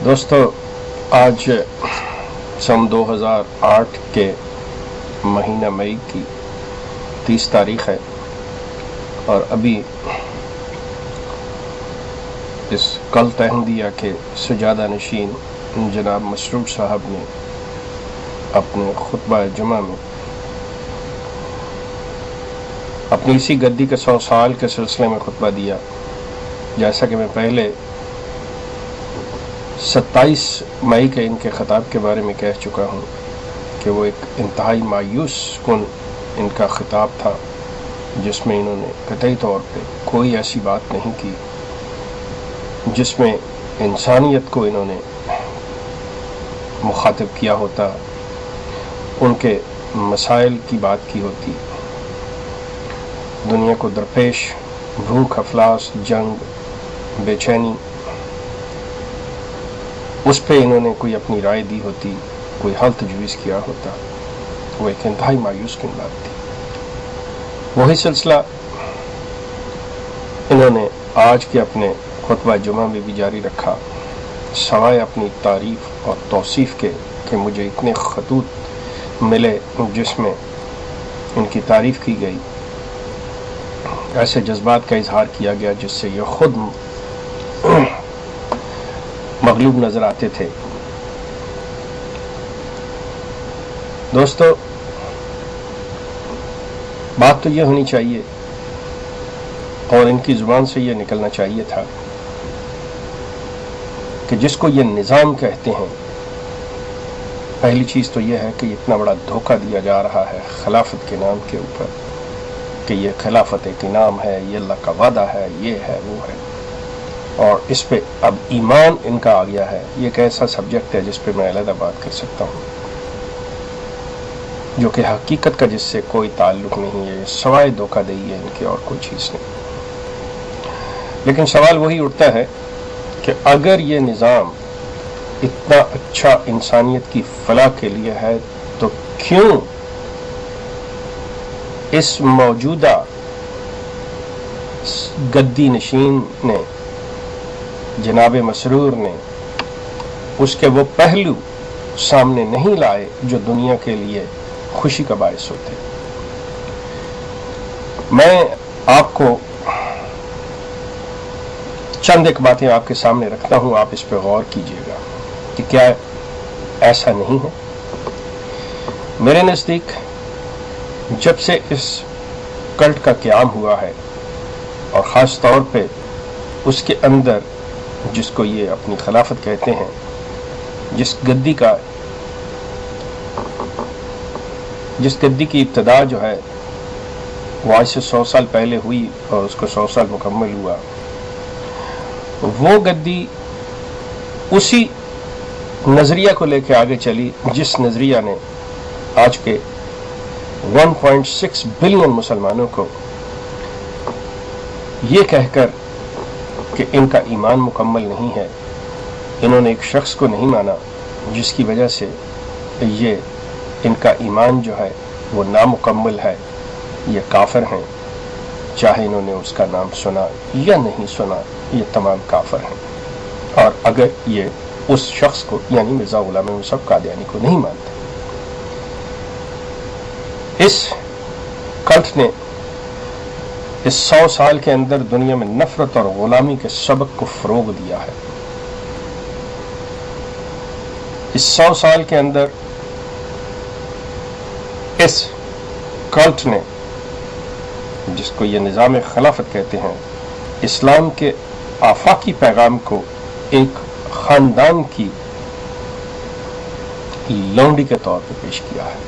دوستو، آج سن 2008 کے مہینہ مئی کی 30 تاریخ ہے اور ابھی اس کلت احمدیہ کے سجادہ نشین جناب مسرور صاحب نے اپنے خطبہ جمعہ میں اپنی اسی گدی کے 100 سال کے سلسلے میں خطبہ دیا. جیسا کہ میں پہلے 27 مئی کے ان کے خطاب کے بارے میں کہہ چکا ہوں کہ وہ ایک انتہائی مایوس کن ان کا خطاب تھا، جس میں انہوں نے قطعی طور پہ کوئی ایسی بات نہیں کی جس میں انسانیت کو انہوں نے مخاطب کیا ہوتا، ان کے مسائل کی بات کی ہوتی. دنیا کو درپیش بھوک، افلاس، جنگ، بے چینی، اس پہ انہوں نے کوئی اپنی رائے دی ہوتی، کوئی حل تجویز کیا ہوتا. وہ ایک انتہائی مایوس کن بات تھی. وہی سلسلہ انہوں نے آج کے اپنے خطبہ جمعہ میں بھی جاری رکھا، سوائے اپنی تعریف اور توصیف کے کہ مجھے اتنے خطوط ملے جس میں ان کی تعریف کی گئی، ایسے جذبات کا اظہار کیا گیا جس سے یہ خود مغلوب نظر آتے تھے. دوستو، بات تو یہ ہونی چاہیے اور ان کی زبان سے یہ نکلنا چاہیے تھا کہ جس کو یہ نظام کہتے ہیں، پہلی چیز تو یہ ہے کہ اتنا بڑا دھوکہ دیا جا رہا ہے خلافت کے نام کے اوپر کہ یہ خلافت ایک انعام ہے، یہ اللہ کا وعدہ ہے، یہ ہے، وہ ہے، اور اس پہ اب ایمان ان کا آ گیا ہے. یہ ایک ایسا سبجیکٹ ہے جس پہ میں علیحدہ بات کر سکتا ہوں، جو کہ حقیقت کا جس سے کوئی تعلق نہیں ہے، سوائے دھوکہ دہی ہے ان کی، اور کوئی چیز نہیں. لیکن سوال وہی اٹھتا ہے کہ اگر یہ نظام اتنا اچھا انسانیت کی فلاح کے لیے ہے تو کیوں اس موجودہ گدی نشین نے، جناب مسرور نے، اس کے وہ پہلو سامنے نہیں لائے جو دنیا کے لیے خوشی کا باعث ہوتے. میں آپ کو چند ایک باتیں آپ کے سامنے رکھتا ہوں، آپ اس پہ غور کیجئے گا کہ کیا ایسا نہیں ہے. میرے نزدیک جب سے اس کلٹ کا قیام ہوا ہے، اور خاص طور پہ اس کے اندر جس کو یہ اپنی خلافت کہتے ہیں، جس گدی کی ابتدا جو ہے وہ آج سے 100 سال پہلے ہوئی اور اس کو 100 سال مکمل ہوا، وہ گدی اسی نظریہ کو لے کے آگے چلی جس نظریہ نے آج کے 1.6 بلین مسلمانوں کو یہ کہہ کر کہ ان کا ایمان مکمل نہیں ہے، انہوں نے ایک شخص کو نہیں مانا جس کی وجہ سے یہ ان کا ایمان جو ہے وہ نامکمل ہے، یہ کافر ہیں. چاہے انہوں نے اس کا نام سنا یا نہیں سنا، یہ تمام کافر ہیں. اور اگر یہ اس شخص کو یعنی مرزا غلام احمد صاحب قادیانی کو نہیں مانتے، اس کلٹ نے اس 100 سال کے اندر دنیا میں نفرت اور غلامی کے سبق کو فروغ دیا ہے. اس 100 سال کے اندر اس کلٹ نے، جس کو یہ نظام خلافت کہتے ہیں، اسلام کے آفاقی پیغام کو ایک خاندان کی لونڈی کے طور پہ پیش کیا ہے.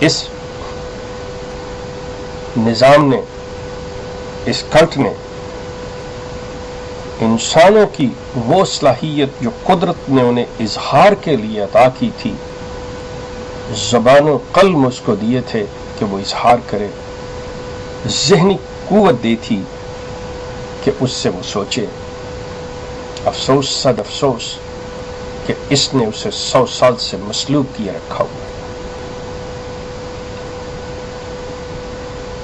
اس نظام نے، اس کلٹ نے انسانوں کی وہ صلاحیت جو قدرت نے انہیں اظہار کے لیے عطا کی تھی، زبان و قلم اس کو دیے تھے کہ وہ اظہار کرے، ذہنی قوت دی تھی کہ اس سے وہ سوچے. افسوس، صد افسوس کہ اس نے اسے 100 سال سے مسلوب کیے رکھا ہوا.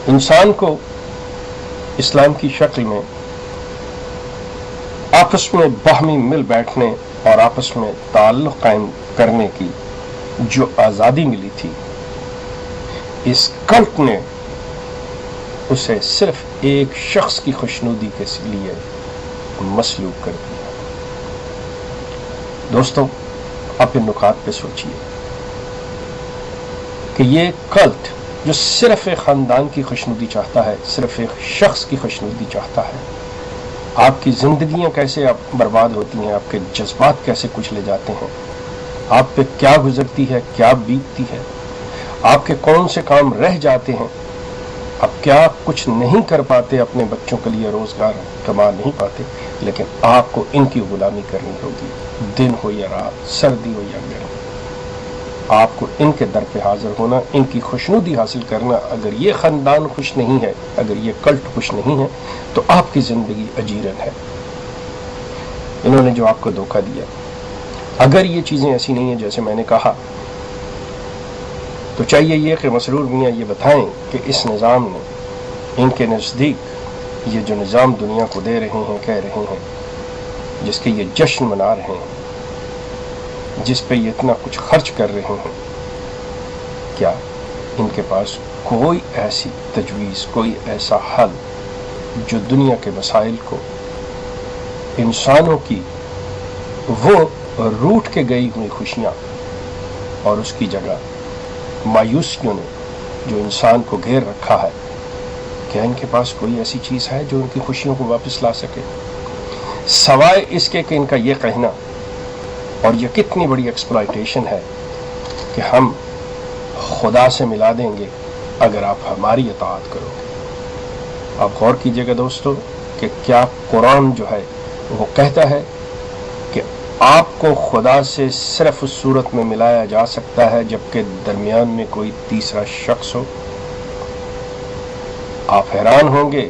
انسان کو اسلام کی شکل میں आपस में बाहमी मिल बैठने और आपस में ताल्लुक़ कायम करने की जो आज़ादी मिली थी, इस कल्ट ने उसे सिर्फ एक शख्स की खुशनुदी के लिए मसलूब कर दिया। दोस्तों, आप इन नुकात पे सोचिए कि ये कल्ट जो सिर्फ एक ख़ानदान की खुशनुदी चाहता है, सिर्फ एक शख्स की खुशनुदी चाहता है, आपकी ज़िंदगियाँ कैसे आप बर्बाद होती हैं, आपके जज्बात कैसे कुचले जाते हैं, आप पे क्या गुजरती है, क्या बीतती है, आपके कौन से काम रह जाते हैं, आप क्या कुछ नहीं कर पाते, अपने बच्चों के लिए रोज़गार कमा नहीं पाते, लेकिन आपको इनकी गुलामी करनी होगी, दिन हो या रात, सर्दी हो या गर्मी, आपको इनके दर पे हाजिर होना, इनकी खुशनुदी हासिल करना। अगर ये ख़ानदान खुश नहीं है, अगर ये कल्ट खुश नहीं है, तो आपकी ज़िंदगी अजीरन है। इन्होंने जो आपको धोखा दिया, अगर ये चीज़ें ऐसी नहीं हैं जैसे मैंने कहा, तो चाहिए ये कि मसरूर मियाँ ये बताएं कि इस निज़ाम ने, इनके नज़दीक ये जो निज़ाम दुनिया को दे रहे हैं, कह रहे हैं, जिसके ये जश्न मना रहे हैं, जिस पे ये इतना कुछ खर्च कर रहे हैं, क्या इनके पास कोई ऐसी तजवीज़, कोई ऐसा हल जो दुनिया के मसाइल को, इंसानों की वो रूठ के गई हुई खुशियाँ और उसकी जगह मायूसियों ने जो इंसान को घेर रखा है, क्या इनके पास कोई ऐसी चीज़ है जो उनकी खुशियों को वापस ला सके? सवाए इसके कि इनका ये कहना, और ये कितनी बड़ी एक्सप्लॉयटेशन है कि हम खुदा से मिला देंगे अगर आप हमारी इताअत करोगे। आप गौर कीजिएगा दोस्तों कि क्या कुरान जो है वो कहता है कि आपको खुदा से सिर्फ उस सूरत में मिलाया जा सकता है जबकि दरमियान में कोई तीसरा शख्स हो। आप हैरान होंगे,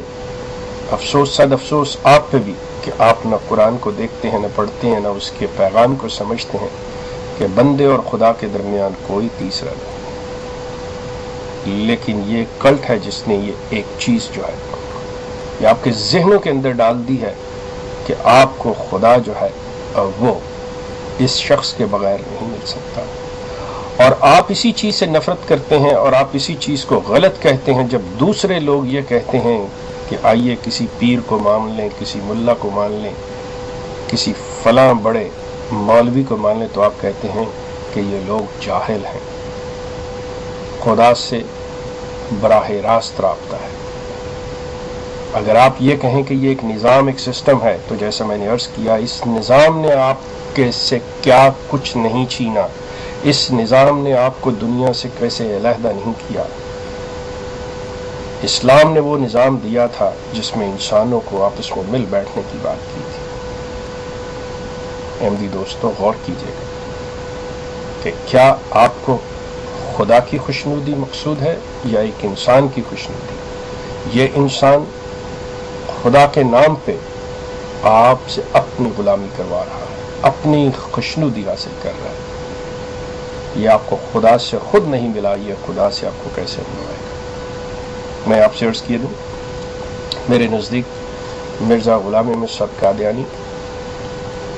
अफसोस सद अफसोस आप पे भी, कि आप न कुरान को देखते हैं, न पढ़ते हैं, न उसके पैगाम को समझते हैं कि बंदे और खुदा के दरमियान कोई तीसरा नहीं। लेकिन ये कल्ट है जिसने ये एक चीज़ जो है ये आपके जहनों के अंदर डाल दी है कि आपको खुदा जो है वो इस शख्स के बगैर नहीं मिल सकता। और आप इसी चीज़ से नफरत करते हैं और आप इसी चीज़ को गलत कहते हैं जब दूसरे लोग ये कहते हैं कि आइए किसी पीर को मान लें, किसी मुल्ला को मान लें, किसी फलां बड़े मौलवी को मान लें, तो आप कहते हैं कि ये लोग जाहिल हैं। खुदा से बराह रास्त राब्ता है। अगर आप ये कहें कि ये एक निज़ाम, एक सिस्टम है, तो जैसा मैंने अर्ज़ किया, इस निज़ाम ने आपके से क्या कुछ नहीं छीना, इस निज़ाम ने आपको दुनिया से कैसे अलहदा नहीं किया। इस्लाम ने वो निज़ाम दिया था जिसमें इंसानों को आपस में मिल बैठने की बात की थी। अहमदी दोस्तों, गौर कीजिएगा कि क्या आपको खुदा की खुशनुदी मकसूद है या एक इंसान की खुशनुदी? ये इंसान खुदा के नाम पे आपसे अपनी गुलामी करवा रहा है, अपनी खुशनुदी हासिल कर रहा है। ये आपको खुदा से खुद नहीं मिला, ये खुदा से आपको कैसे मिलवाएगा? मैं आपसे अर्ज़ किए दूँ, मेरे नज़दीक मिर्ज़ा ग़ुलाम अहमद साहब कादियानी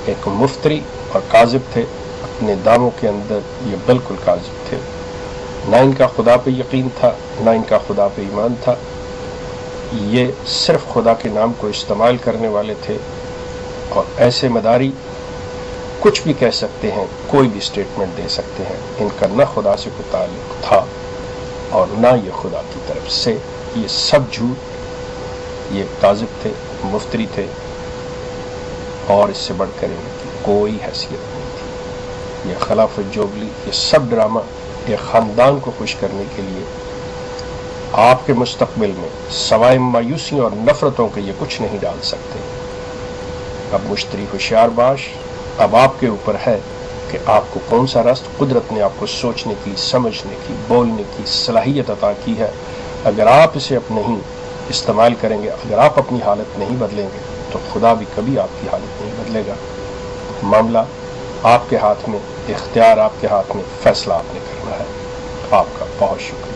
एक मुफ्तरी और काज़िब थे। अपने दामों के अंदर ये बिल्कुल काज़िब थे। ना इनका खुदा पे यकीन था, ना इनका खुदा पे ईमान था। ये सिर्फ खुदा के नाम को इस्तेमाल करने वाले थे और ऐसे मदारी कुछ भी कह सकते हैं, कोई भी स्टेटमेंट दे सकते हैं। इनका ना खुदा से कोई ताल्लुक़ था और ना ये खुदा की तरफ से। ये सब झूठ। ये काज़िब थे, मुफ्तरी थे और इससे बढ़कर इनकी कोई हैसियत नहीं थी। ये खिलाफत जोगली, ये सब ड्रामा, ये ख़ानदान को खुश करने के लिए आपके मुस्तक़बिल में सवाए मायूसी और नफ़रतों के ये कुछ नहीं डाल सकते। अब मुश्तरी होशियार बाश, अब आपके ऊपर है कि आपको कौन सा रास्ता कुदरत ने आपको सोचने की, समझने की, बोलने की सलाहियत अता की है। अगर आप इसे अपने ही इस्तेमाल करेंगे, अगर आप अपनी हालत नहीं बदलेंगे, तो खुदा भी कभी आपकी हालत नहीं बदलेगा। मामला आपके हाथ में, इख्तियार आपके हाथ में, फैसला आपने करना है। आपका बहुत शुक्रिया।